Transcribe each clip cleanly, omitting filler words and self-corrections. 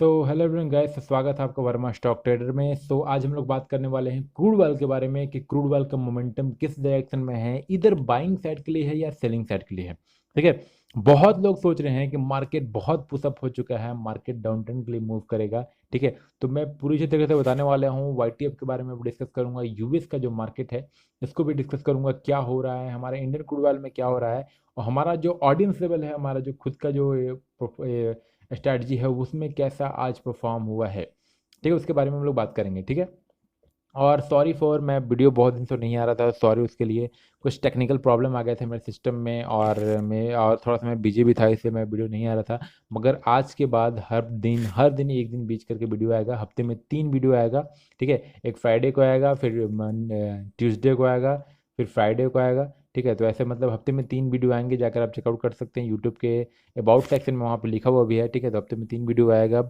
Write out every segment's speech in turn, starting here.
Hello everyone guys, स्वागत है आपका वर्मा स्टॉक ट्रेडर में। आज हम लोग बात करने वाले हैं क्रूड ऑयल के बारे में कि क्रूड ऑयल का मोमेंटम किस डायरेक्शन में है, इधर बाइंग साइड के लिए है या सेलिंग साइड के लिए है। ठीक है। बहुत लोग सोच रहे हैं कि मार्केट बहुत पुशअप हो चुका है, मार्केट डाउन ट्रेंड के लिए मूव करेगा। ठीक है। तो मैं पूरी अच्छी तरीके से बताने वाला हूँ, वाईटीएफ के बारे में भी डिस्कस करूंगा, यूएस का जो मार्केट है इसको भी डिस्कस करूंगा, क्या हो रहा है हमारे इंडियन क्रूड ऑयल में, क्या हो रहा है, और हमारा जो ऑडियंस लेवल है, हमारा जो खुद का जो स्ट्रैटेजी है उसमें कैसा आज परफॉर्म हुआ है। ठीक है, उसके बारे में हम लोग बात करेंगे। ठीक है। और सॉरी फॉर, मैं वीडियो बहुत दिन से नहीं आ रहा था, सॉरी उसके लिए। कुछ टेक्निकल प्रॉब्लम आ गए थे मेरे सिस्टम में, और थोड़ा सा मैं बिजी भी था, इसलिए मैं वीडियो नहीं आ रहा था। मगर आज के बाद हर दिन एक दिन बीच करके वीडियो आएगा, हफ्ते में 3 वीडियो आएगा। ठीक है। एक फ्राइडे को आएगा, फिर ट्यूसडे को आएगा, फिर फ्राइडे को आएगा। ठीक है। तो ऐसे मतलब हफ्ते में 3 वीडियो आएंगे, जाकर आप चेकआउट कर सकते हैं यूट्यूब के अबाउट सेक्शन में, वहाँ पे लिखा हुआ भी है। ठीक है। तो हफ्ते में 3 वीडियो आएगा।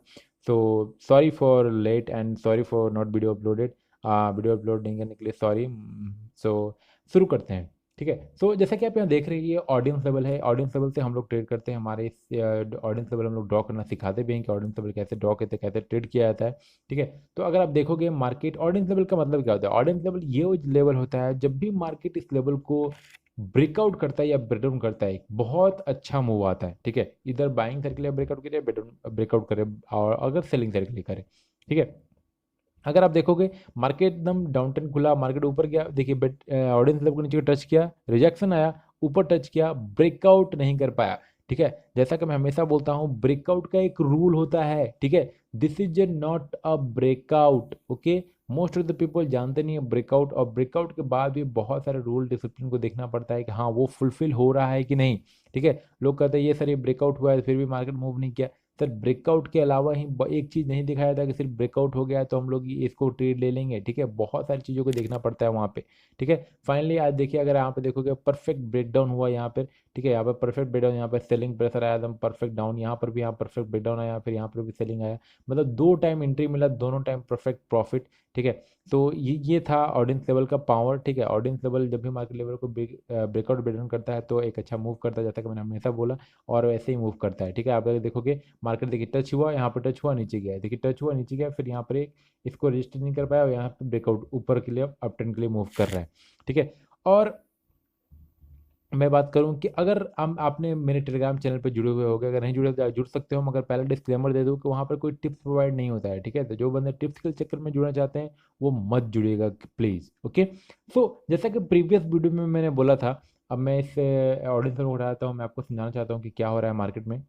तो sorry for late and sorry for not video uploaded. Video upload नहीं करने के लिए सॉरी। सो शुरू करते हैं। ठीक है। जैसा कि आप यहाँ देख रहे हैं, ये ऑडियंस लेवल है, ऑडियंस लेवल से हम लोग ट्रेड करते हैं। हमारे इस ऑडियंस लेवल हम लोग ड्रॉ करना सिखाते भी हैं कि ऑडियंस लेवल कैसे ड्रॉ करते, कैसे ट्रेड किया जाता है। ठीक है। तो अगर आप देखोगे मार्केट ऑडियंस लेवल का मतलब क्या होता है, ऑडियंस लेवल ये वो लेवल होता है जब भी मार्केट इस लेवल को ब्रेकआउट करता है या ब्रेकडाउन करता है, बहुत अच्छा मूव आता है। ठीक है। इधर बाइंग साइड के लिए ब्रेकआउट करे, ब्रेकआउट करे, और अगर सेलिंग साइड के लिए करे। ठीक है। अगर आप देखोगे मार्केट एकदम डाउन ट्रेंड खुला, मार्केट ऊपर गया, देखिए बट ऑडियंस लेवल को नीचे टच किया, रिजेक्शन आया, ऊपर टच किया, ब्रेकआउट नहीं कर पाया। ठीक है। जैसा कि मैं हमेशा बोलता हूं, ब्रेकआउट का एक रूल होता है। ठीक है। This is not a breakout. Okay. Most of the people जानते नहीं है ब्रेकआउट, और ब्रेकआउट के बाद भी बहुत सारे रूल डिसिप्लिन को देखना पड़ता है कि हाँ वो फुलफिल हो रहा है कि नहीं। ठीक है। लोग कहते हैं ये सर ये ब्रेकआउट हुआ है फिर भी मार्केट मूव नहीं किया। सर ब्रेकआउट के अलावा ही एक चीज़ नहीं दिखाया था कि सिर्फ ब्रेकआउट हो गया है तो हम लोग इसको ट्रेड ले लेंगे। ठीक है। बहुत सारी चीज़ों को देखना पड़ता है वहाँ पे। ठीक है। फाइनली आज देखिए, अगर यहाँ पे देखोगे परफेक्ट ब्रेकडाउन हुआ यहाँ पर। ठीक है। यहाँ पर परफेक्ट ब्रेकडाउन, यहाँ पर सेलिंग प्रेशर आया एकदम परफेक्ट डाउन, यहाँ पर भी यहाँ परफेक्ट ब्रेकडाउन आया, फिर यहाँ पर भी सेलिंग आया। मतलब 2 टाइम एंट्री मिला, दोनों टाइम परफेक्ट प्रॉफिट। ठीक है। तो ये था ऑडियंस लेवल का पावर। ठीक है। ऑडियंस लेवल जब भी मार्केट लेवल को ब्रेकआउट ब्रेकडाउन करता है तो एक अच्छा मूव करता है, जैसा कि मैंने हमेशा बोला, और वैसे ही मूव करता है। ठीक है। आप अगर देखोगे मार्केट, देखिए टच हुआ, यहाँ पर टच हुआ, नीचे गया, देखिए टच हुआ, नीचे गया, फिर यहाँ पर इसको रजिस्टर नहीं कर पाया, और यहाँ पे ब्रेकआउट ऊपर के लिए अप ट्रेंड के लिए मूव कर रहा है। ठीक है। और मैं बात करूं कि अगर हम आपने मेरे टेलीग्राम चैनल पर जुड़े हुए होंगे, अगर नहीं जुड़े तो जुड़ सकते हो, मगर पहले डिस्क्लेमर दे दूं कि वहाँ पर कोई टिप्स प्रोवाइड नहीं होता है। ठीक है। तो जो बंदे टिप्स के चक्कर में जुड़ना चाहते हैं वो मत जुड़िएगा प्लीज़। ओके। जैसा कि प्रीवियस वीडियो में मैंने बोला था, अब मैं इस ऑडियंस को उठाता हूँ, मैं आपको समझाना चाहता हूँ कि क्या हो रहा है मार्केट में।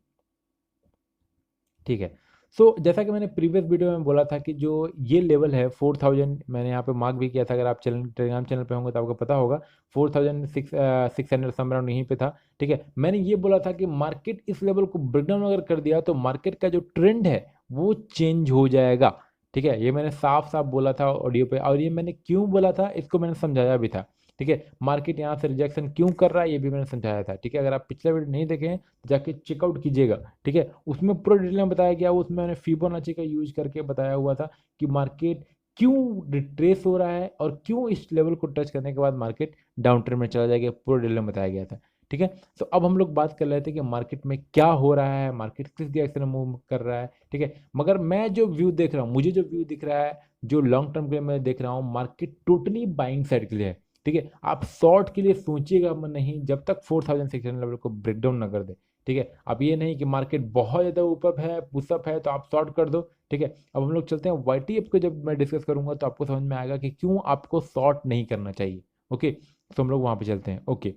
ठीक है। जैसा कि मैंने प्रीवियस वीडियो में बोला था कि जो ये लेवल है 4000, मैंने यहाँ पे मार्क भी किया था, अगर आप चैनल टेलीग्राम चैनल पे होंगे तो आपको पता होगा 4600 समराउंड यहीं पे था। ठीक है। मैंने ये बोला था कि मार्केट इस लेवल को ब्रेकडाउन अगर कर दिया तो मार्केट का जो ट्रेंड है वो चेंज हो जाएगा। ठीक है। ये मैंने साफ साफ बोला था ऑडियो पे, और ये मैंने क्यों बोला था इसको मैंने समझाया भी था। ठीक है। मार्केट यहाँ से रिजेक्शन क्यों कर रहा है ये भी मैंने समझाया था। ठीक है। अगर आप पिछले वीडियो नहीं देखे हैं तो जाके चेकआउट कीजिएगा। ठीक है। उसमें पूरा डिटेल में बताया गया, उसमें मैंने फिबोनाची का यूज करके बताया हुआ था कि मार्केट क्यों रिट्रेस हो रहा है और क्यों इस लेवल को टच करने के बाद मार्केट डाउन ट्रेंड में चला जाएगा, पूरा डिटेल में बताया गया था। ठीक है। अब हम लोग बात कर रहे थे कि मार्केट में क्या हो रहा है, मार्केट किस डायरेक्शन में मूव कर रहा है। ठीक है। मगर मैं जो व्यू देख रहा हूँ, मुझे जो व्यू दिख रहा है, जो लॉन्ग टर्म के लिए मैं देख रहा हूँ, मार्केट टोटली बाइंग साइड के लिए है। ठीक है। आप शॉर्ट के लिए सोचिएगा मत नहीं जब तक 4600 लेवल को ब्रेकडाउन ना कर दे। ठीक है। अब ये नहीं कि मार्केट बहुत ज़्यादा ऊपर है, पुशअप है तो आप शॉर्ट कर दो। ठीक है। अब हम लोग चलते हैं वाईटीएफ को, जब मैं डिस्कस करूंगा तो आपको समझ में आएगा कि क्यों आपको शॉर्ट नहीं करना चाहिए। ओके। हम लोग वहाँ पे चलते हैं। ओके।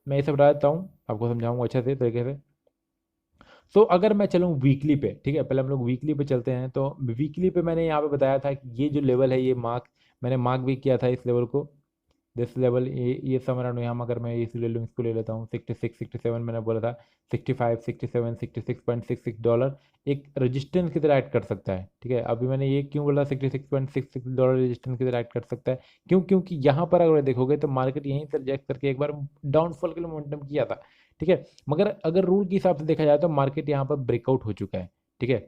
मैं ये सब बता देता हूँ, आपको समझाऊंगा अच्छे से तरीके से। अगर मैं चलूँ वीकली पे, ठीक है, पहले हम लोग वीकली पे चलते हैं। तो वीकली पे मैंने यहाँ पे बताया था कि ये जो लेवल है, ये मैंने मार्क भी किया था इस लेवल को। दिस लेवल, ये समर अराउंड यहाँ, अगर मैं इस ले लूँ, इसको ले लेता हूँ 66 67, मैंने बोला था 65 67 $66.66 एक रेजिस्टेंस की तरह एक्ट कर सकता है। ठीक है। अभी मैंने ये क्यों बोला $66.66 रेजिस्टेंस की तरह एक्ट कर सकता है, क्यों, क्योंकि यहाँ पर अगर देखोगे तो मार्केट यहीं से रिजेक्ट करके एक बार डाउनफॉल के लिए मोमेंटम किया था। ठीक है। मगर अगर रूल के हिसाब से देखा जाए तो मार्केट यहाँ पर ब्रेकआउट हो चुका है। ठीक है।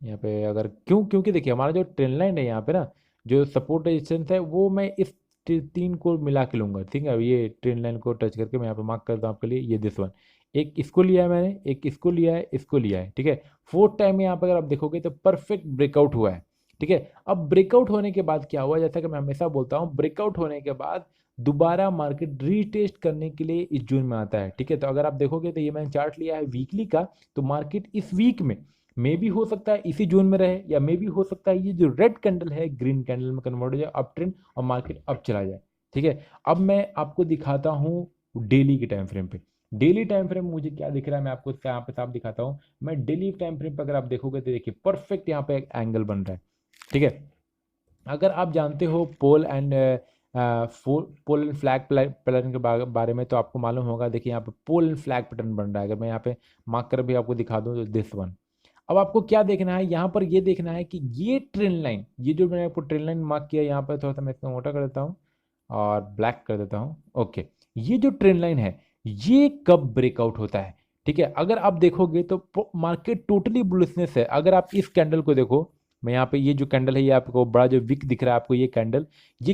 यहाँ पे अगर क्यों, क्योंकि देखिए हमारा जो ट्रेंड लाइन है यहाँ पे ना, जो सपोर्ट रेजिस्टेंस है वो मैं इस 3 को मिला के लूंगा। ठीक है। अब ये ट्रेंड लाइन को टच करके मैं यहाँ पे मार्क करता हूँ आपके लिए, ये दिस वन, एक इसको लिया है मैंने, एक इसको लिया है, इसको लिया है, ठीक है। फोर्थ टाइम में यहाँ पर अगर आप देखोगे तो परफेक्ट ब्रेकआउट हुआ है, ठीक है। अब ब्रेकआउट होने के बाद क्या हुआ, जैसा कि मैं हमेशा बोलता हूँ, ब्रेकआउट होने के बाद दोबारा मार्केट रीटेस्ट करने के लिए इस जून में आता है, ठीक है। तो अगर आप देखोगे तो ये मैंने चार्ट लिया है वीकली का, तो मार्केट इस वीक में मे भी हो सकता है इसी जून में रहे, या मे भी हो सकता है ये जो रेड कैंडल है ग्रीन कैंडल में कन्वर्ट हो जाए अप ट्रेंड और मार्केट अप चला जाए, ठीक है। अब मैं आपको दिखाता हूँ डेली के टाइम फ्रेम पे। डेली टाइम फ्रेम मुझे क्या दिख रहा है, मैं आपको यहाँ पे साफ दिखाता हूँ। मैं डेली टाइम फ्रेम पर अगर आप देखोगे तो देखिए परफेक्ट यहाँ पे एक एंगल बन रहा है, ठीक है। अगर आप जानते हो पोल एंड फ्लैग पैटर्न के बारे में, तो आपको मालूम होगा। देखिए यहाँ पे पोल एंड फ्लैग पैटर्न बन रहा है, अगर मैं यहाँ पे मार्क कर भी आपको दिखा दूँ तो दिस वन। अब आपको क्या देखना है यहाँ पर, ये देखना है कि ये ट्रेंड लाइन, ये जो मैंने आपको ट्रेंड लाइन मार्क किया यहाँ पर, थोड़ा सा मैं इसको मोटा कर देता हूँ और ब्लैक कर देता हूँ, ओके। ये जो ट्रेंड लाइन है ये कब ब्रेकआउट होता है, ठीक है। अगर आप देखोगे तो मार्केट टोटली बुलिशनेस है। अगर आप इस कैंडल को देखो, मैं यहाँ पे ये जो कैंडल है, ये आपको बड़ा जो विक दिख रहा है आपको, ये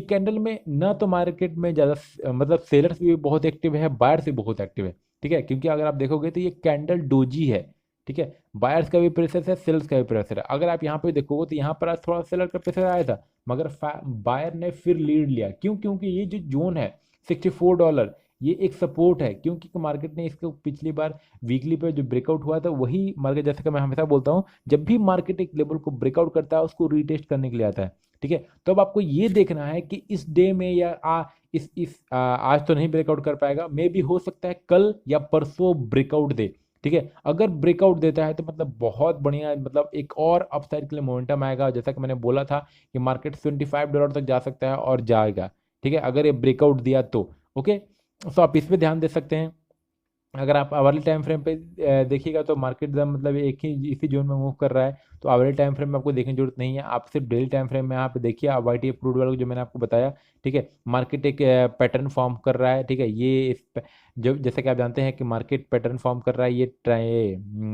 कैंडल में ना तो मार्केट में ज़्यादा मतलब सेलर्स भी बहुत एक्टिव है, बायर्स भी बहुत एक्टिव है, ठीक है। क्योंकि अगर आप देखोगे तो ये कैंडल डोजी है, ठीक है। बायर्स का भी प्रेशर है, सेल्स का भी प्रेशर है। अगर आप यहाँ पे देखोगे तो यहाँ पर आज थोड़ा सेलर का प्रेशर आया था, मगर बायर ने फिर लीड लिया। क्यों? क्योंकि ये जो जोन है $64, ये एक सपोर्ट है, क्योंकि मार्केट ने इसको पिछली बार वीकली पे जो ब्रेकआउट हुआ था वही मार्केट, जैसे कि मैं हमेशा बोलता हूँ, जब भी मार्केट एक लेवल को ब्रेकआउट करता है उसको रीटेस्ट करने के लिए आता है, ठीक है। तो अब आपको ये देखना है कि इस डे में या आज तो नहीं ब्रेकआउट कर पाएगा, मे भी हो सकता है कल या परसों ब्रेकआउट दे, ठीक है। अगर ब्रेकआउट देता है तो मतलब बहुत बढ़िया, मतलब एक और अपसाइड के लिए मोमेंटम आएगा। जैसा कि मैंने बोला था कि मार्केट $25 तक जा सकता है और जाएगा, ठीक है, अगर ये ब्रेकआउट दिया तो, ओके। तो आप इस पे ध्यान दे सकते हैं। अगर आप आवरली टाइम फ्रेम पे देखिएगा तो मार्केट मतलब एक ही इसी जोन में मूव कर रहा है, तो आवरली टाइम फ्रेम में आपको देखने की जरूरत नहीं है। आप सिर्फ डेली टाइम फ्रेम में यहाँ पे देखिए, आप वाई टी अप्रूव्ड वाला जो मैंने आपको बताया, ठीक है। मार्केट एक पैटर्न फॉर्म कर रहा है, ठीक है। जो जैसे कि आप जानते हैं कि मार्केट पैटर्न फॉर्म कर रहा है, ये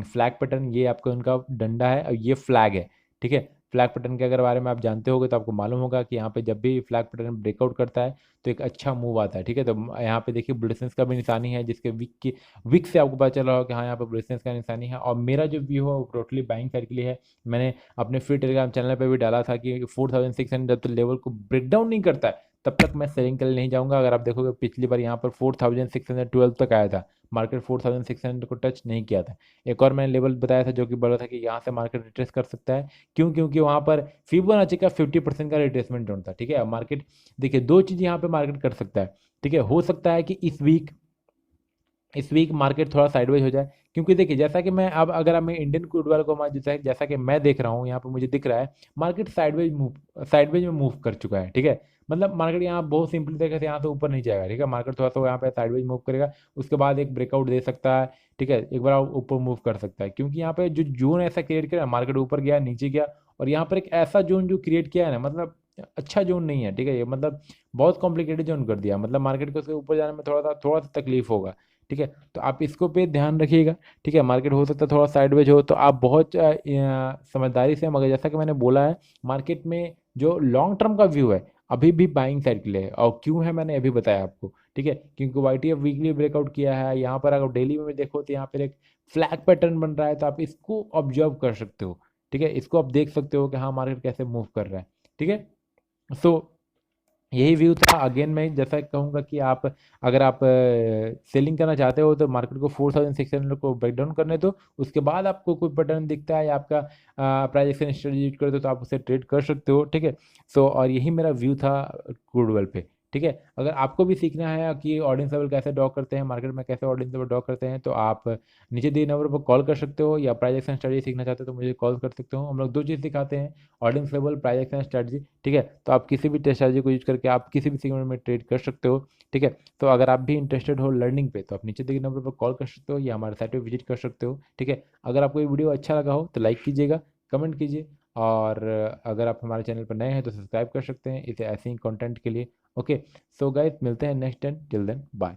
फ्लैग पैटर्न, ये आपको उनका डंडा है और ये फ्लैग है, ठीक है। फ्लैग पैटर्न के अगर बारे में आप जानते होगे तो आपको मालूम होगा कि यहाँ पे जब भी फ्लैग पैटर्न ब्रेकआउट करता है तो एक अच्छा मूव आता है, ठीक है। तो यहाँ पे देखिए बुलिशनेस का भी निशानी है, जिसके विक से आपको पता चल रहा हो कि हाँ यहाँ पर बुलिशनेस का निशानी है। और मेरा जो व्यू है वो टोटली बाइंग साइड के लिए है। मैंने अपने फ्री टेलीग्राम चैनल पर भी डाला था कि 4600 जब तक लेवल को ब्रेक डाउन नहीं करता है तब तक मैं सेलिंग के लिए नहीं जाऊंगा। अगर आप देखोगे पिछली बार यहाँ पर 4612 तक आया था, मार्केट 4600 को टच नहीं किया था। एक और मैंने लेवल बताया था जो कि बोला था कि यहाँ से मार्केट रिट्रेस कर सकता है। क्यों? क्योंकि वहाँ पर फिबोनाची का 50% का रिट्रेसमेंट जोन था, ठीक है। मार्केट देखिए दो चीज़ यहाँ पे मार्केट कर सकता है, ठीक है। हो सकता है कि इस वीक मार्केट थोड़ा साइडवेज हो जाए, क्योंकि देखिए जैसा कि मैं अब अगर मैं इंडियन क्रूड वाले को जैसा कि मैं देख रहा हूँ, यहाँ पे मुझे दिख रहा है मार्केट साइडवेज में मूव कर चुका है, ठीक है। मतलब मार्केट यहाँ बहुत सिंपली तरीके से यहाँ से ऊपर नहीं जाएगा, ठीक है। मार्केट थोड़ा सा यहाँ पे साइडवेज मूव करेगा, उसके बाद एक ब्रेकआउट दे सकता है, ठीक है। एक बार ऊपर मूव कर सकता है, क्योंकि यहाँ पे जो जोन ऐसा क्रिएट किया मार्केट ऊपर गया नीचे गया, और यहाँ पर एक ऐसा जोन जो क्रिएट किया है ना, मतलब अच्छा जोन नहीं है, ठीक है। ये मतलब बहुत कॉम्प्लिकेटेड जोन कर दिया, मतलब मार्केट को उसके ऊपर जाने में थोड़ा सा तकलीफ होगा, ठीक है। तो आप इसको पे ध्यान रखिएगा, ठीक है। मार्केट हो सकता है थोड़ा साइडवेज हो, तो आप बहुत समझदारी से, मगर जैसा कि मैंने बोला है मार्केट में जो लॉन्ग टर्म का व्यू है अभी भी बाइंग साइड के लिए है। और क्यों है मैंने अभी बताया आपको, ठीक है। क्योंकि वाईटीएफ वीकली ब्रेकआउट किया है, यहाँ पर अगर डेली में देखो तो यहाँ पर एक फ्लैग पैटर्न बन रहा है, तो आप इसको ऑब्जर्व कर सकते हो, ठीक है। इसको आप देख सकते हो कि हाँ मार्केट कैसे मूव कर रहा है, ठीक है। सो यही व्यू था। अगेन मैं जैसा कहूँगा कि आप अगर आप सेलिंग करना चाहते हो तो मार्केट को 4600 को ब्रेक डाउन करने दो, उसके बाद आपको कोई पैटर्न दिखता है या आपका प्राइस एक्शन स्ट्रेटजी यूज करते हो तो आप उसे ट्रेड कर सकते हो, ठीक है। सो और यही मेरा व्यू था क्रूड पे, ठीक है। अगर आपको भी सीखना है कि ऑडियंस लेवल कैसे ड्रॉ करते हैं, मार्केट में कैसे ऑडियंस लेवल ड्रॉ करते हैं, तो आप नीचे दिए नंबर पर कॉल कर सकते हो, या प्राइस एक्शन स्ट्रेटजी सीखना चाहते हो तो मुझे कॉल कर सकते हो। हम लोग दो चीज़ सिखाते हैं, audience level, price action strategy, ठीक है। तो आप किसी भी स्ट्रेटजी को यूज करके आप किसी भी सेगमेंट में ट्रेड कर सकते हो, ठीक है। तो अगर आप भी इंटरेस्टेड हो लर्निंग पे तो आप नीचे दिए नंबर पर कॉल कर सकते हो या हमारे साइट पे विजिट कर सकते हो, ठीक है। अगर आपको ये वीडियो अच्छा लगा हो तो लाइक कीजिएगा, कमेंट कीजिए, और अगर आप हमारे चैनल पर नए हैं तो सब्सक्राइब कर सकते हैं इसे ऐसे ही कंटेंट के लिए, ओके। सो गाइस मिलते हैं next time, till then bye.